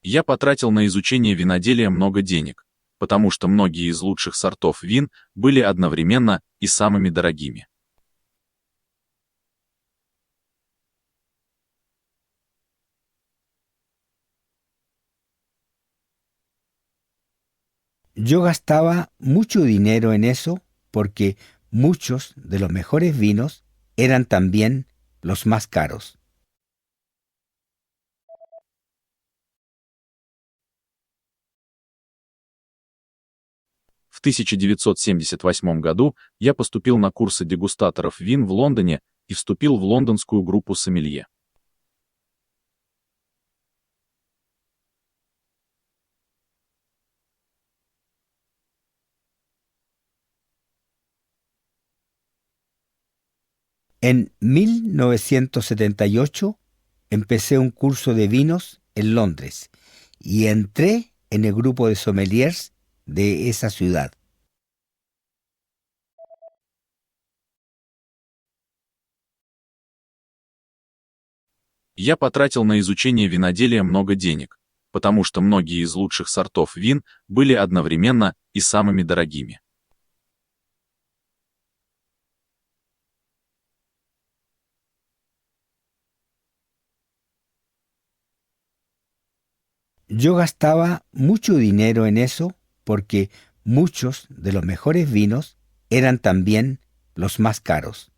Я потратил на изучение виноделия много денег, потому что многие из лучших сортов вин были одновременно и самыми дорогими. Yo gastaba mucho dinero en eso porque muchos de los mejores vinos eran también los más caros. В 1978 году я поступил на курсы дегустаторов вин в Лондоне и вступил в лондонскую группу сомелье. En 1978 empecé un curso de vinos en Londres y entré en el grupo de sommeliers de esa ciudad. Я потратил на изучение виноделия много денег, потому что многие из лучших сортов вин были одновременно и самыми дорогими. Yo gastaba mucho dinero en eso porque muchos de los mejores vinos eran también los más caros.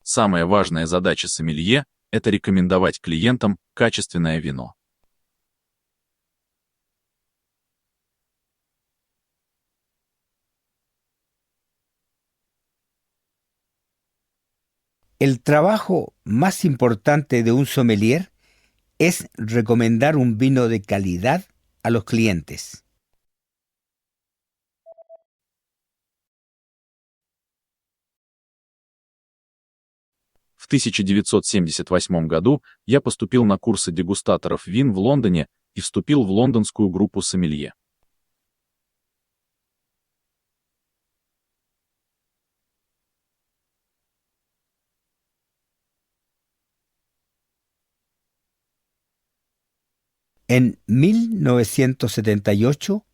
Самая важная задача сомелье– это рекомендовать клиентам качественное вино. El trabajo más importante de un sommelier es recomendar un vino de calidad a los clientes. В 1978 году я поступил на курсы дегустаторов вин в Лондоне и вступил в лондонскую группу сомелье. En 1978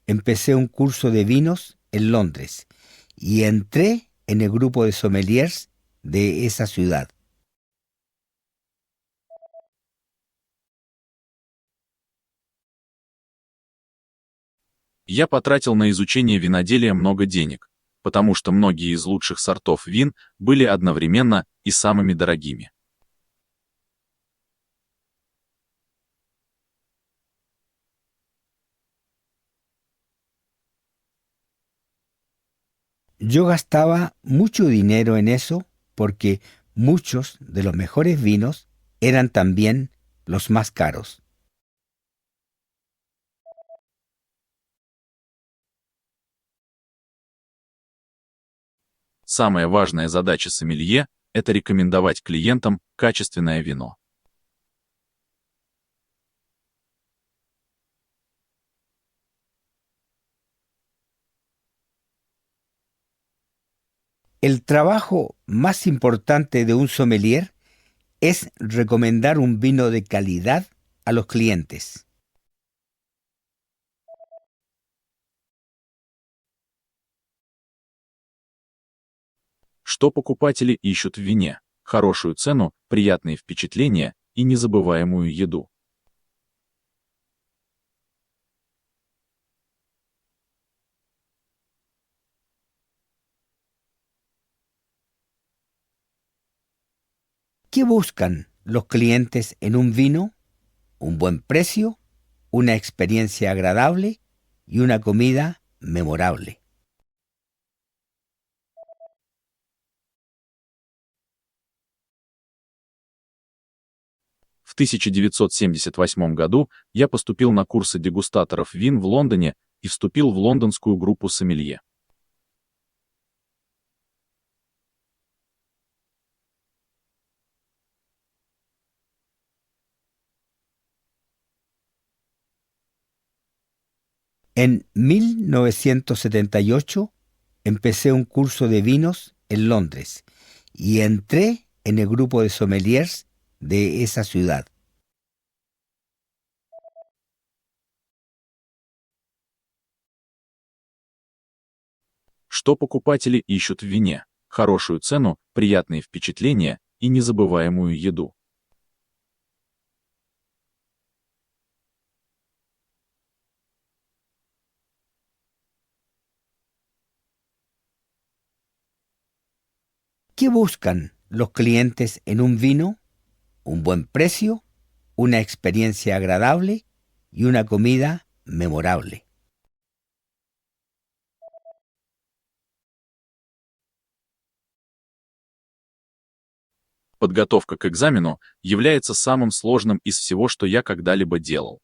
empecé un curso de vinos en Londres y entré en el grupo de sommeliers de esa ciudad. Я потратил на изучение виноделия много денег, потому что многие из лучших сортов вин были одновременно и самыми дорогими. Yo gastaba mucho dinero en eso porque muchos de los mejores vinos eran también los más caros. Самая важная задача сомелье– это рекомендовать клиентам качественное вино. El trabajo más importante de un sommelier es recomendar un vino de calidad a los clientes. Что покупатели ищут в вине? Хорошую цену, приятные впечатления и незабываемую еду. ¿Qué buscan los clientes en un vino? Un buen precio, una experiencia agradable y una comida memorable. В 1978 году я поступил на курсы дегустаторов вин в Лондоне и вступил в лондонскую группу сомелье. En 1978 empecé un curso de vinos en Londres y entré en el grupo de sommeliers de esa ciudad. Что покупатели ищут в вине? Хорошую цену, приятные впечатления и незабываемую еду. ¿Qué buscan los clientes en un vino? Un buen precio, una experiencia agradable y una comida memorable. Подготовка к экзамену является самым сложным из всего, что я когда-либо делал.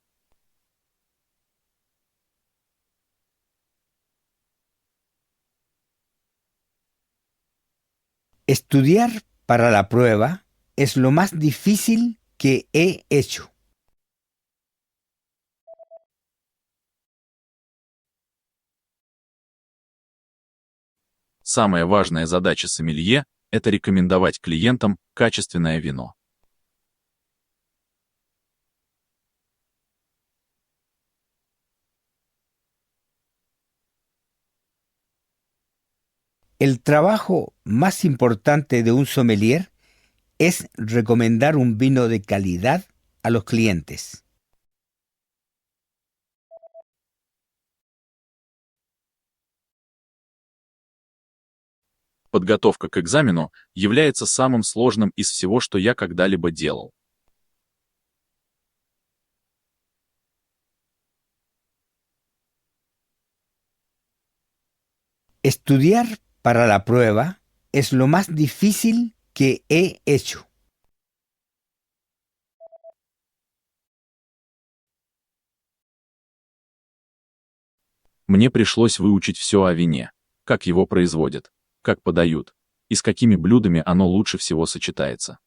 Estudiar para la prueba es lo más difícil que he hecho. Самая важная задача сомелье– это рекомендовать клиентам качественное вино. El trabajo más importante de un sommelier es recomendar un vino de calidad a los clientes. Подготовка к экзамену является самым сложным из всего, что я когда-либо делал. Estudiar para la prueba es lo más difícil que he hecho. Мне пришлось выучить все о вине, как его производят, как подают, и с какими блюдами оно лучше всего сочетается.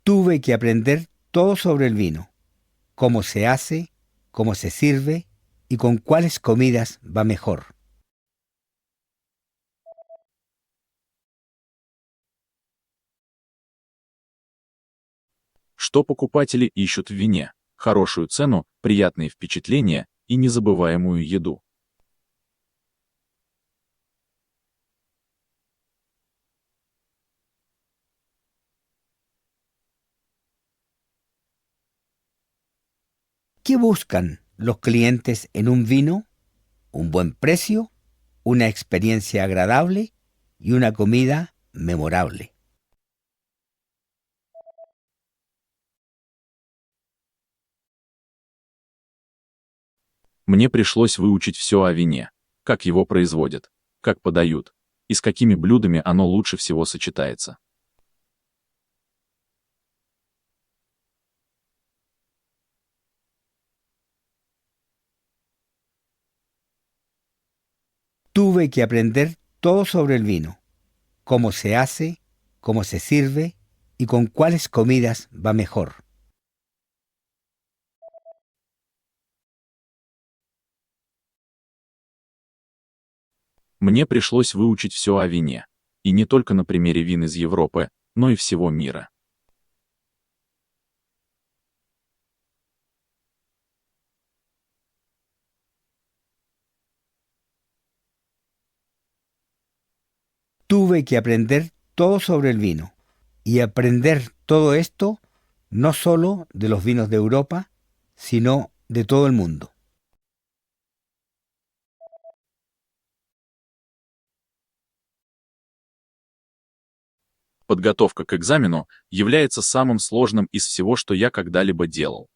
Tuve que aprender todo sobre el vino, cómo se hace, cómo se sirve y con cuáles comidas va mejor. Что покупатели ищут в вине? Хорошую цену, приятные впечатления и незабываемую еду. ¿Qué buscan los clientes en un vino? Un buen precio, una experiencia agradable y una comida memorable. Мне пришлось выучить все о вине, как его производят, как подают, и с какими блюдами оно лучше всего сочетается. Tuve que aprender todo sobre el vino, cómo se hace, cómo se sirve y con cuáles comidas va mejor. Мне пришлось выучить все о вине, и не только на примере вин из Европы, но и всего мира. Tuve que aprender todo sobre el vino y aprender todo esto no solo de los vinos de Europa, sino de todo el mundo. Подготовка к экзамену является самым сложным из всего, что я когда-либо делал.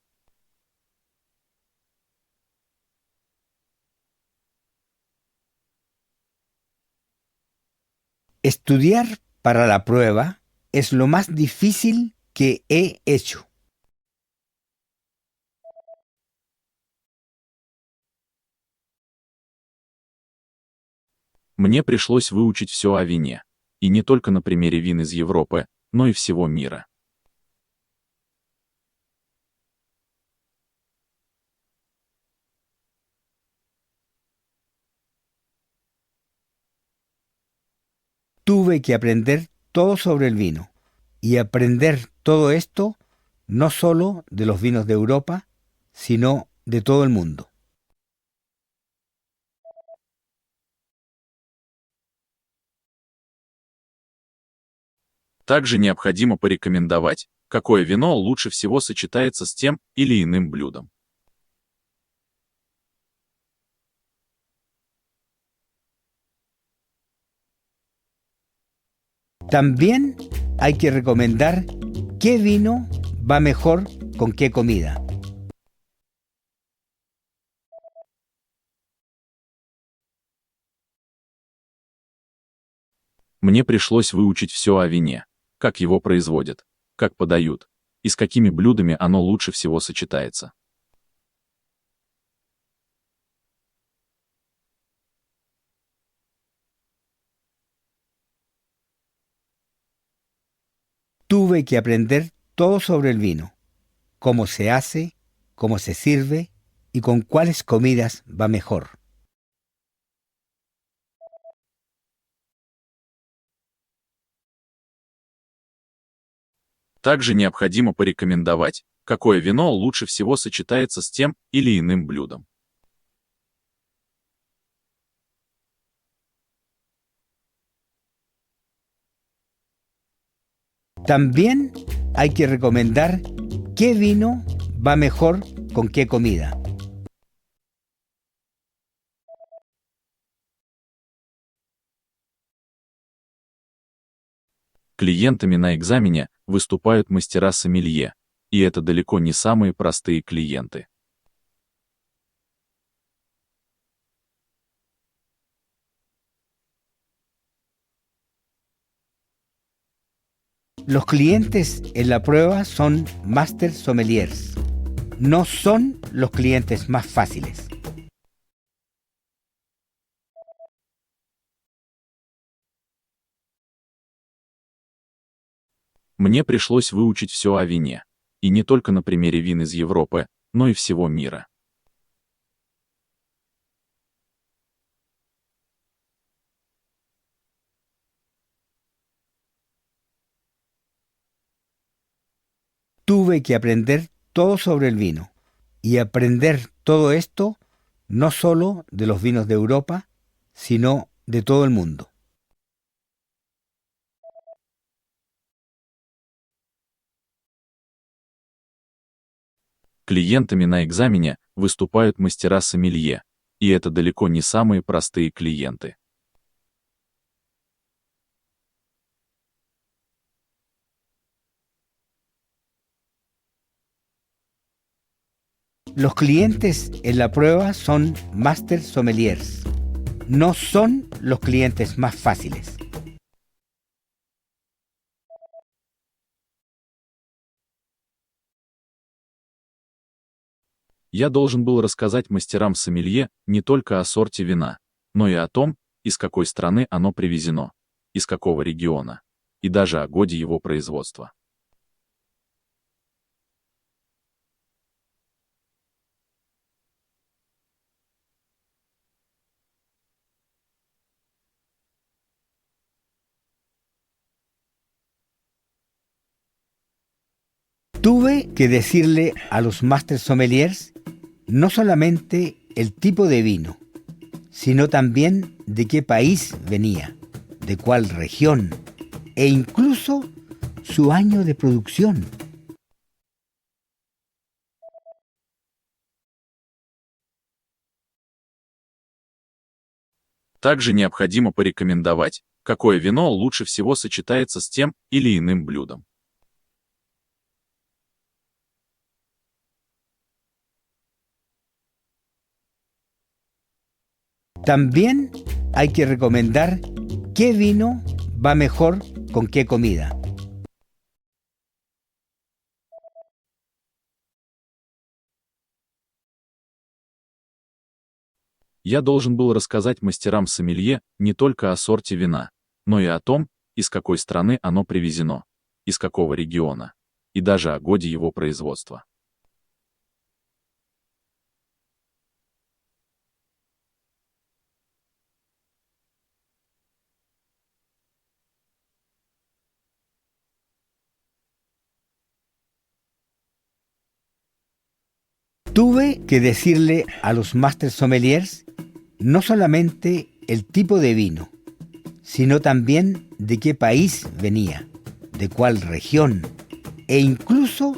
Estudiar para la prueba es lo más difícil que he hecho. Мне пришлось выучить все о вине, и не только на примере вин из Европы, но и всего мира. tuve que aprender todo sobre el vino. Y aprender todo esto no solo de los vinos de Europa, sino de todo el mundo. Также необходимо порекомендовать, какое вино лучше всего сочетается с тем или иным блюдом. También hay que recomendar qué vino va mejor con qué comida. Мне пришлось выучить все о вине, как его производят, как подают, и с какими блюдами оно лучше всего сочетается. Tuve que aprender todo sobre el vino, cómo se hace, cómo se sirve y con cuáles comidas va mejor. Также необходимо порекомендовать, какое вино лучше всего сочетается с тем или иным блюдом. También hay que recomendar qué vino va mejor con qué comida. Клиентами на экзамене выступают мастера-сомелье, и это далеко не самые простые клиенты. Los clientes en la prueba son Master Sommeliers. No son los clientes más fáciles. Мне пришлось выучить все о вине, и не только на примере вин из Европы, но и всего мира. Tuve que aprender todo sobre el vino. Y aprender todo esto no solo de los vinos de Europa, sino de todo el mundo. Клиентами на экзамене выступают мастера-сомелье, и это далеко не самые простые клиенты. Los clientes en la prueba son Master Sommeliers. No son los clientes más fáciles. Я должен был рассказать мастерам-сомелье не только о сорте вина, но и о том, из какой страны оно привезено, из какого региона, и даже о годе его производства. Tuve que decirle a los Master Sommeliers no solamente el tipo de vino, sino también de qué país venía, de cuál región e incluso su año de producción. Также необходимо порекомендовать, какое вино лучше всего сочетается с тем или иным блюдом. También hay que recomendar qué vino va mejor con qué comida. Я должен был рассказать мастерам-сомелье не только о сорте вина, но и о том, из какой страны оно привезено, из какого региона, и даже о годе его производства. Tuve que decirle a los máster sommeliers no solamente el tipo de vino, sino también de qué país venía, de cuál región e incluso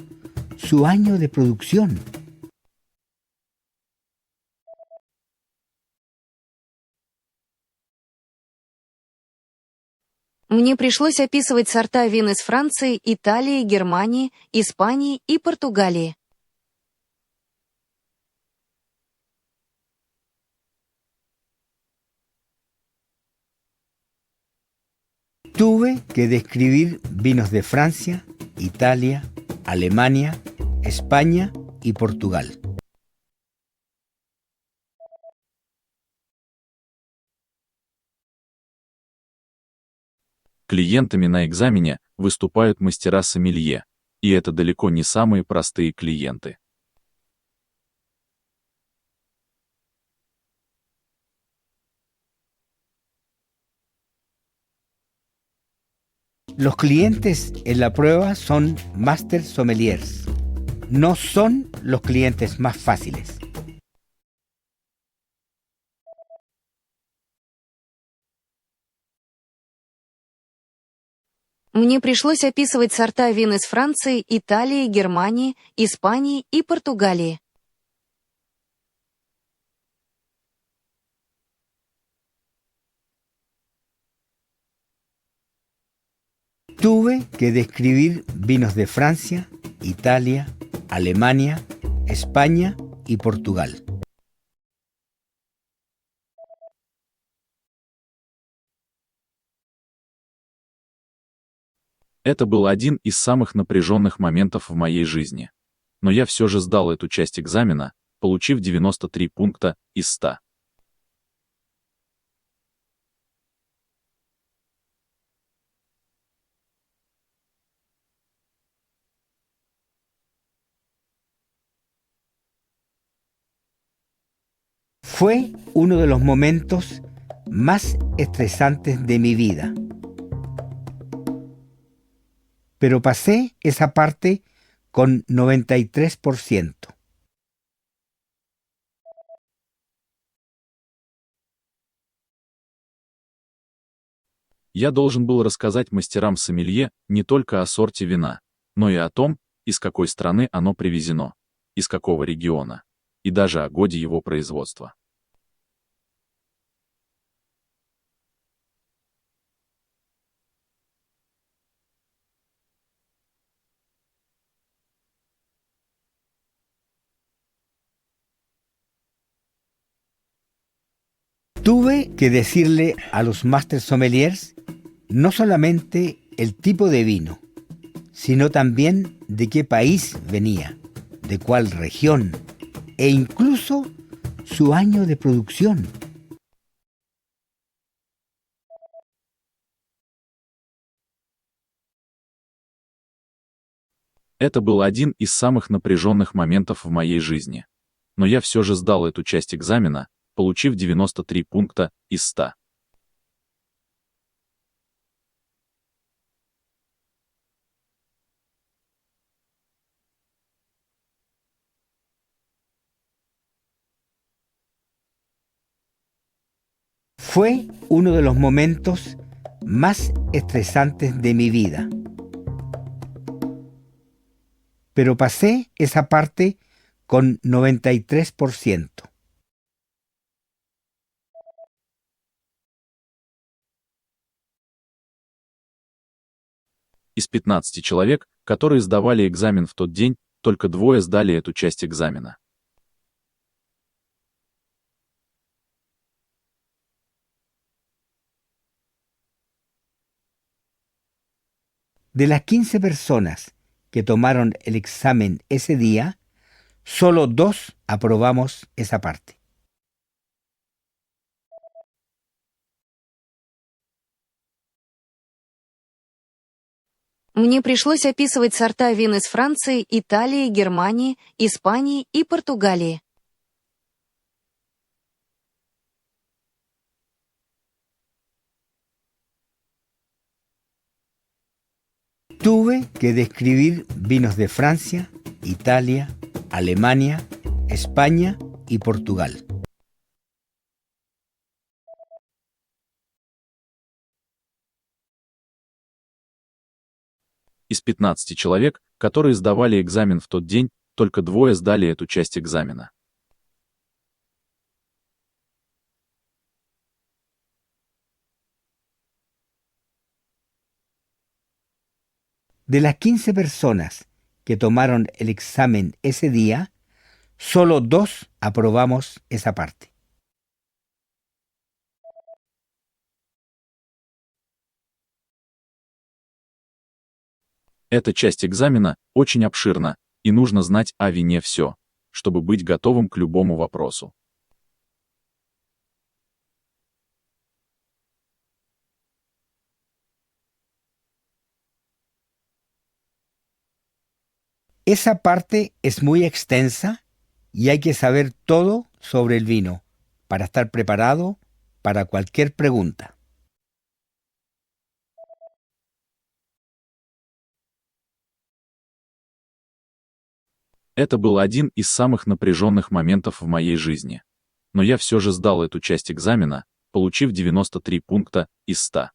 su año de producción. Мне пришлось описывать сорта вин из Франции, Италии, Германии, Испании и Португалии. Tuve que describir vinos de Francia, Italia, Alemania, España y Portugal. Клиентами на экзамене выступают мастера-сомелье, и это далеко не самые простые клиенты. Los clientes en la prueba son Master Sommeliers. No son los clientes más fáciles. Мне пришлось описывать сорта вин из Франции, Италии, Германии, Испании и Португалии. Tuve que describir vinos de Francia, Italia, Alemania, España y Portugal. Это был один из самых напряженных моментов в моей жизни. Но я все же сдал эту часть экзамена, получив 93 пункта из 100. Fue uno de los momentos más estresantes de mi vida. Pero pasé esa parte con 93%. Я должен был рассказать мастерам-сомелье не только о сорте вина, но и о том, из какой страны оно привезено, из какого региона, и даже о годе его производства. Tuve que decirle a los Master Sommeliers no solamente el tipo de vino, sino también de qué país venía, de cuál región e incluso su año de producción. Это был один из самых напряженных моментов в моей жизни. Но я все же сдал эту часть экзамена, получив 93 пункта из 100. Fue uno de los momentos más estresantes de mi vida. Pero pasé esa parte con 93%. Из 15 человек, которые сдавали экзамен в тот день, только 2 сдали эту часть экзамена. De las 15 personas que tomaron el examen ese día, solo 2 aprobamos esa parte. Мне пришлось описывать сорта вин из Франции, Италии, Германии, Испании и Португалии. Tuve que describir vinos de Francia, Italia, Alemania, España y Portugal. Из 15 человек, которые сдавали экзамен в тот день, только 2 сдали эту часть экзамена. De las 15 personas que tomaron el examen ese día, solo 2 aprobamos esa parte. Эта часть экзамена очень обширна, и нужно знать о вине все, чтобы быть готовым к любому вопросу. Esa parte es muy extensa y hay que saber todo sobre el vino para estar preparado para cualquier pregunta. Это был один из самых напряженных моментов в моей жизни. Но я все же сдал эту часть экзамена, получив 93 пункта из 100.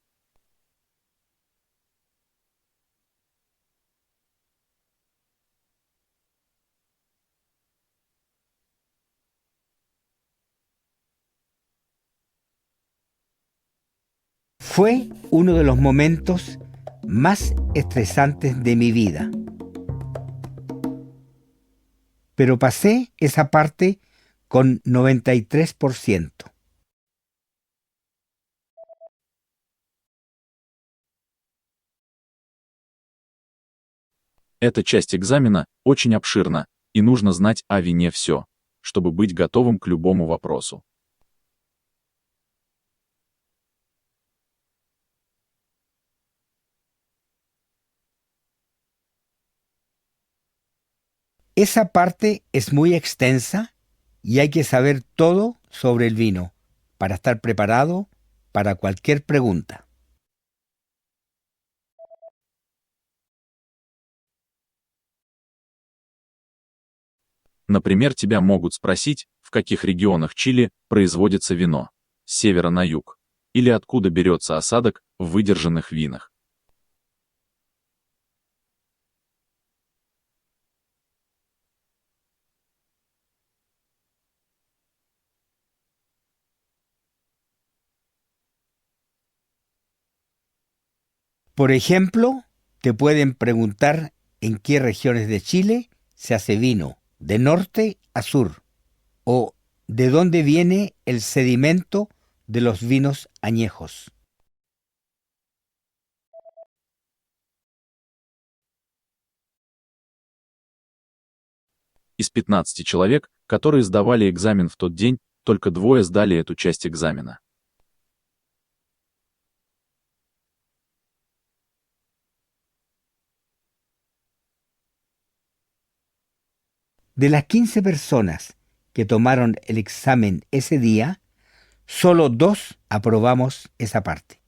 Fue uno de los momentos más estresantes de mi vida. Pero pasé esa parte con 93%. Эта часть экзамена очень обширна, и нужно знать о вине все, чтобы быть готовым к любому вопросу. Esa parte es muy extensa y hay que saber todo sobre el vino para estar preparado para cualquier pregunta. Например, тебя могут спросить, в каких регионах Чили производится вино, с севера на юг, или откуда берется осадок в выдержанных винах. Por ejemplo, te pueden preguntar en qué regiones de Chile se hace vino, de norte a sur, o de dónde viene el sedimento de los vinos añejos. Из 15 человек, которые сдавали экзамен в тот день, только 2 сдали эту часть экзамена. De las 15 personas que tomaron el examen ese día, solo 2 aprobamos esa parte.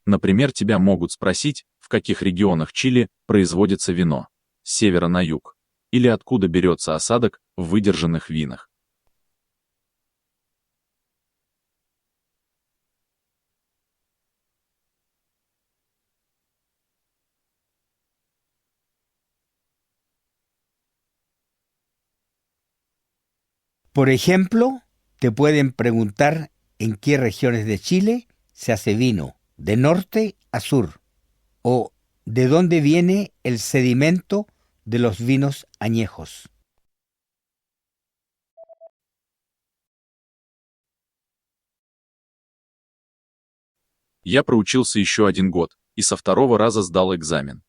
Например, тебя могут спросить, в каких регионах Чили производится вино, с севера на юг, или откуда берется осадок в выдержанных винах. Por ejemplo, te pueden preguntar en qué regiones de Chile se hace vino, de norte a sur, o de dónde viene el sedimento de los vinos añejos. Я проучился еще 1 год, и со 2-го раза сдал экзамен.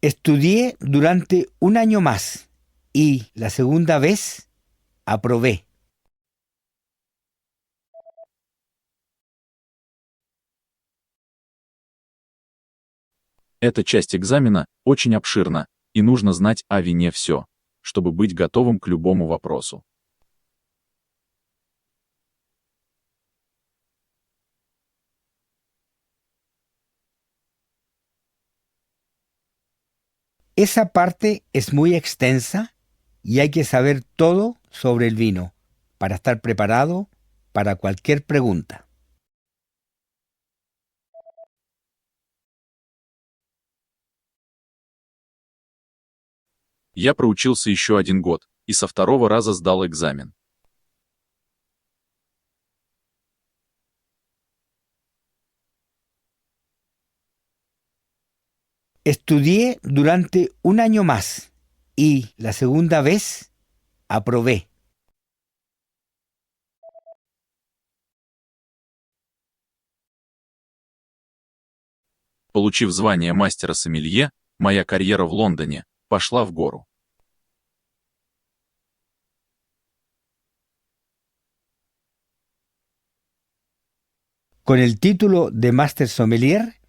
Estudié durante un año más y la segunda vez aprobé. Эта часть экзамена очень обширна, и нужно знать о вине все, чтобы быть готовым к любому вопросу. Esa parte es muy extensa y hay que saber todo sobre el vino para estar preparado para cualquier pregunta. Я проучился еще 1 год, и со 2-го раза сдал экзамен. Estudié durante un año más y la segunda vez aprobé. Получив звание мастера-сомелье, моя карьера в Лондоне пошла в гору. Con el título de Master Sommelier,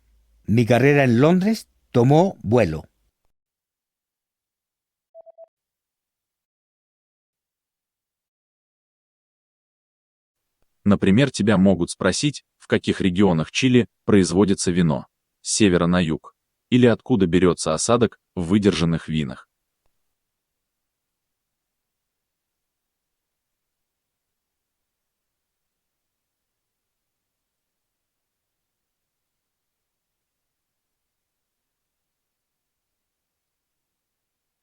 mi carrera en Londres tomó vuelo. Например, тебя могут спросить, в каких регионах Чили производится вино, с севера на юг, или откуда берется осадок в выдержанных винах.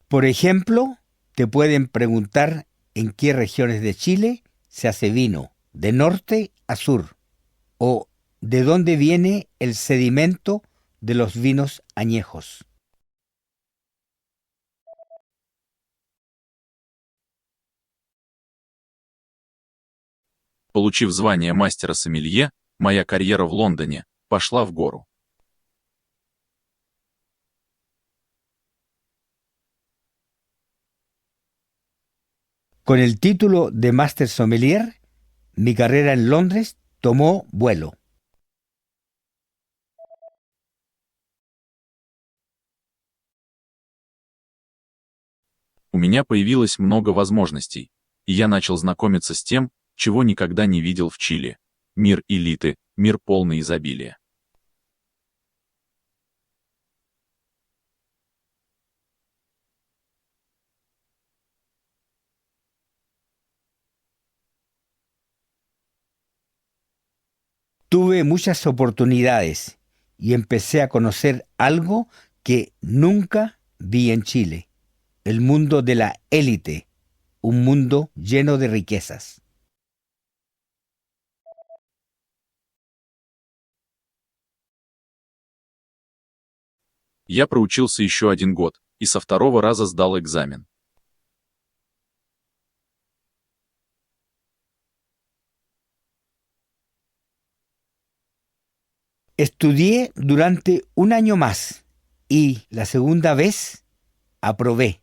Por ejemplo, te pueden preguntar en qué regiones de Chile se hace vino, de norte a sur, o de dónde viene el sedimento de los vinos añejos. Получив звание мастера-сомелье, моя карьера в Лондоне пошла в гору. Con el título de Master Sommelier, mi carrera en Londres tomó vuelo. У меня появилось много возможностей, и я начал знакомиться с тем, чего никогда не видел в Чили. Мир элиты, мир полный изобилия. Tuve muchas oportunidades y empecé a conocer algo que nunca vi en Chile, el mundo de la élite, un mundo lleno de riquezas. Я проучился еще 1 год, и со 2-го раза сдал экзамен. Estudié durante un año más y la segunda vez aprobé.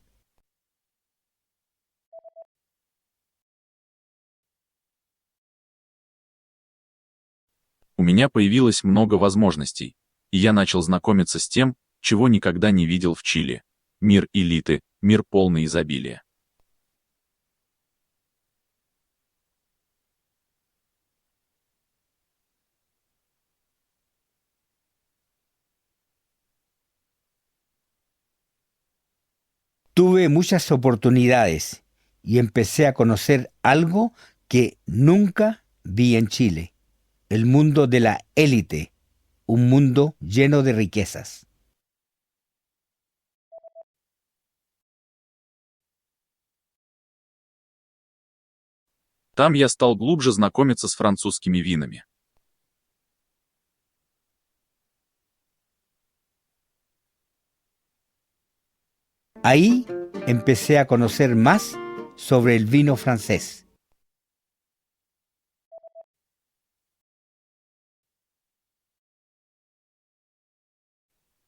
У меня появилось много возможностей, и я начал знакомиться с тем, чего никогда не видел в Чили. Мир элиты, мир полный изобилия. Tuve muchas oportunidades y empecé a conocer algo que nunca vi en Chile, el mundo de la élite, un mundo lleno de riquezas. Там я стал глубже знакомиться с французскими винами. Ahí empecé a conocer más sobre el vino francés.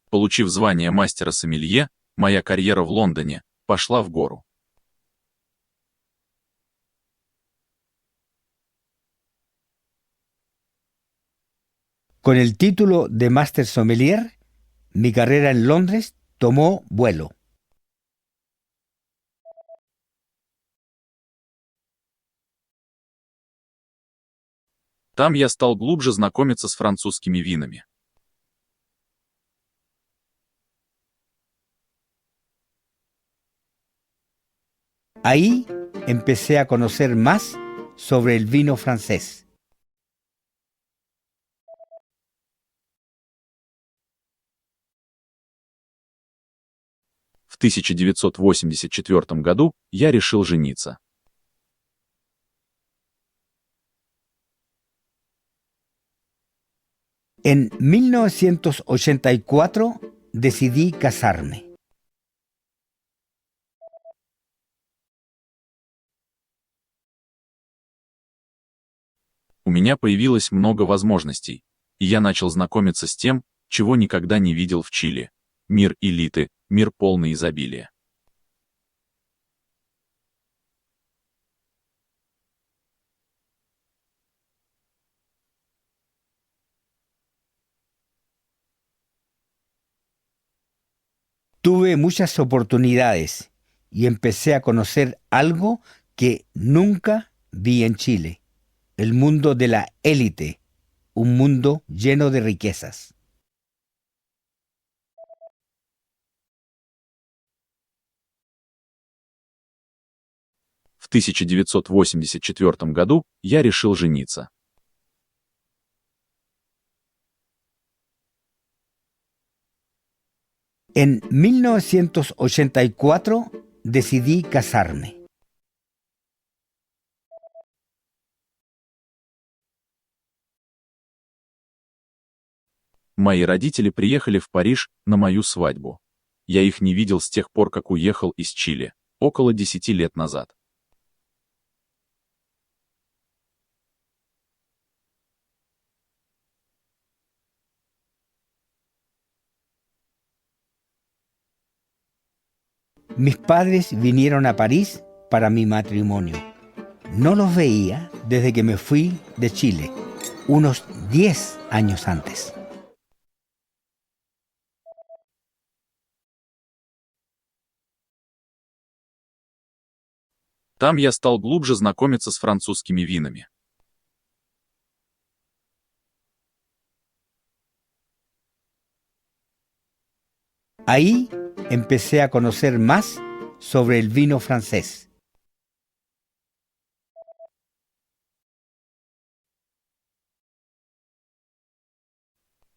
Получив звание мастера-сомелье, моя карьера в Лондоне пошла в гору. Con el título de Master Sommelier, mi carrera en Londres tomó vuelo. Там я стал глубже знакомиться с французскими винами. Ahí empecé a conocer más sobre el vino francés. В 1984 году я решил жениться. En 1984 decidí casarme. У меня появилось много возможностей, и я начал знакомиться с тем, чего никогда не видел в Чили. Мир элиты, мир полный изобилия. Tuve muchas oportunidades y empecé a conocer algo que nunca vi en Chile, el mundo de la élite, un mundo lleno de riquezas. В 1984 году я решил жениться. En 1984 decidí casarme. Мои родители приехали в Париж на мою свадьбу. Я их не видел с тех пор, как уехал из Чили, около 10 лет назад. Mis padres vinieron a París para mi matrimonio. No los veía desde que me fui de Chile, unos 10 años antes. Там я стал глубже знакомиться с французскими винами. Ahí empecé a conocer más sobre el vino francés.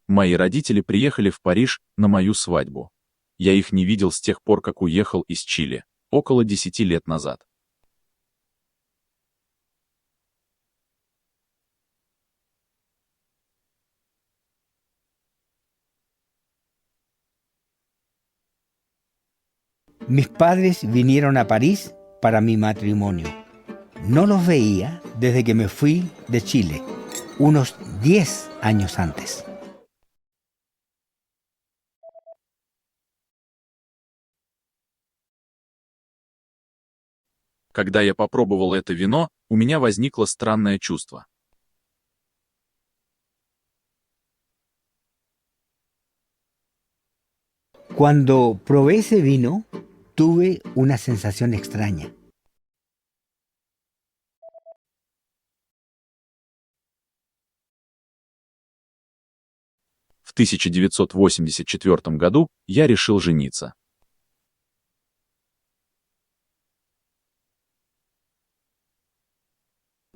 Мои родители приехали в Париж на мою свадьбу. Я их не видел с тех пор, как уехал из Чили, около 10 лет назад. Mis padres vinieron a París para mi matrimonio. No los veía desde que me fui de Chile, unos 10 años antes. Когда я попробовал это вино, у меня возникло странное чувство. Cuando probé ese vino, tuve una sensación extraña. В 1984 году я решил жениться.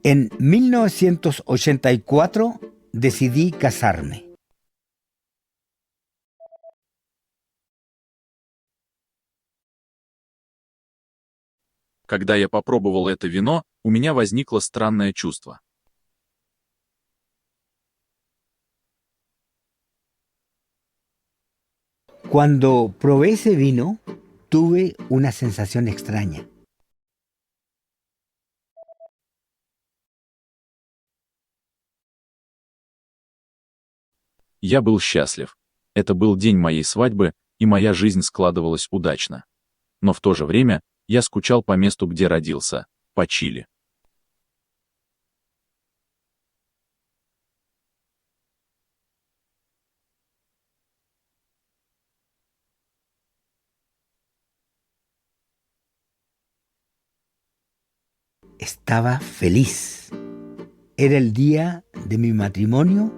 En 1984 decidí casarme. Когда я попробовал это вино, у меня возникло странное чувство. Cuando probé ese vino, tuve una sensación extraña. Я был счастлив. Это был день моей свадьбы, и моя жизнь складывалась удачно. Но в то же время я скучал по месту, где родился, по Чили. Estaba feliz. Era el día de mi matrimonio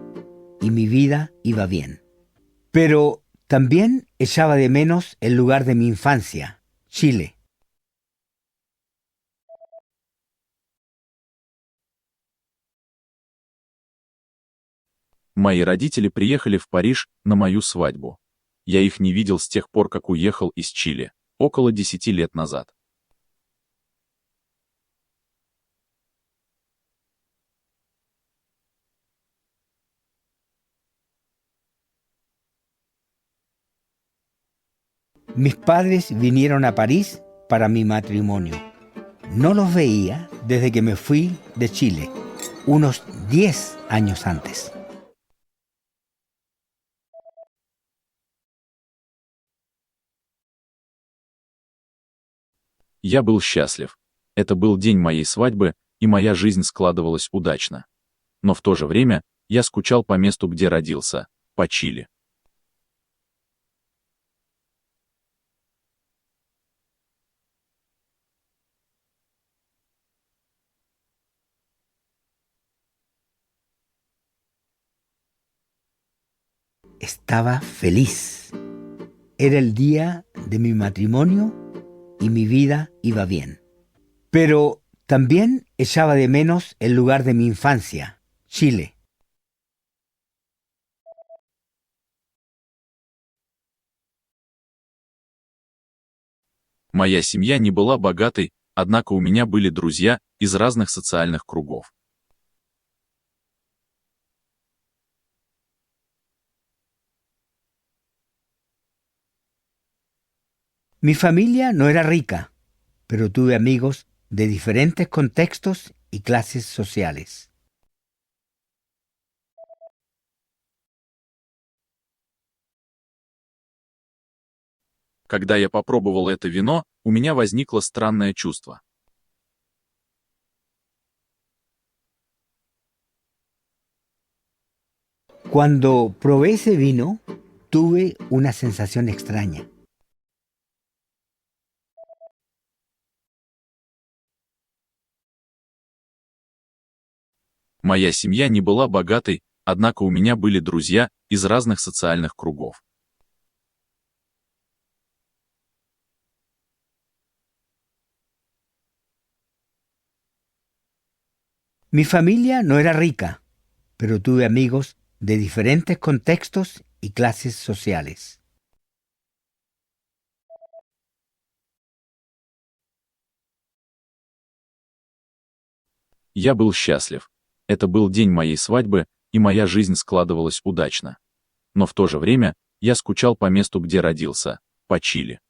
y mi vida iba bien. Pero también echaba de menos el lugar de mi infancia, Chile. Мои родители приехали в Париж на мою свадьбу. Я их не видел с тех пор, как уехал из Чили, около 10 лет назад. Mis padres vinieron a París para mi matrimonio. No los veía desde que me fui de Chile, unos 10 años antes. Я был счастлив. Это был день моей свадьбы, и моя жизнь складывалась удачно. Но в то же время я скучал по месту, где родился, по Чили. Estaba feliz. Era el día de mi matrimonio y mi vida iba bien. Pero también echaba de menos el lugar de mi infancia, Chile. Моя семья не была богатой, однако у меня были друзья из разных социальных кругов. Mi familia no era rica, pero tuve amigos de diferentes contextos y clases sociales. Когда я попробовал это вино, у меня возникло странное чувство. Cuando probé ese vino, tuve una sensación extraña. Моя семья не была богатой, однако у меня были друзья из разных социальных кругов. Mi familia no era rica, pero tuve amigos de diferentes contextos y clases sociales. Я был счастлив. Это был день моей свадьбы, и моя жизнь складывалась удачно. Но в то же время я скучал по месту, где родился, по Чили.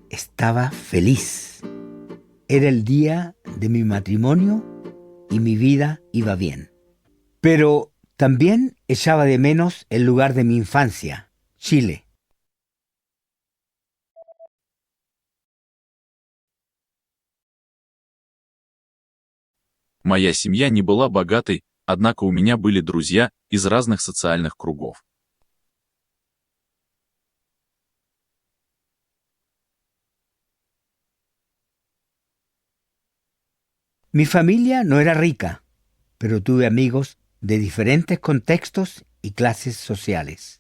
Estaba feliz. Era el día de mi matrimonio y mi vida iba bien. Pero también echaba de menos el lugar de mi infancia, Chile. Моя семья не была богатой, однако у меня были друзья из разных социальных кругов. Mi familia no era rica, pero tuve amigos de diferentes contextos y clases sociales.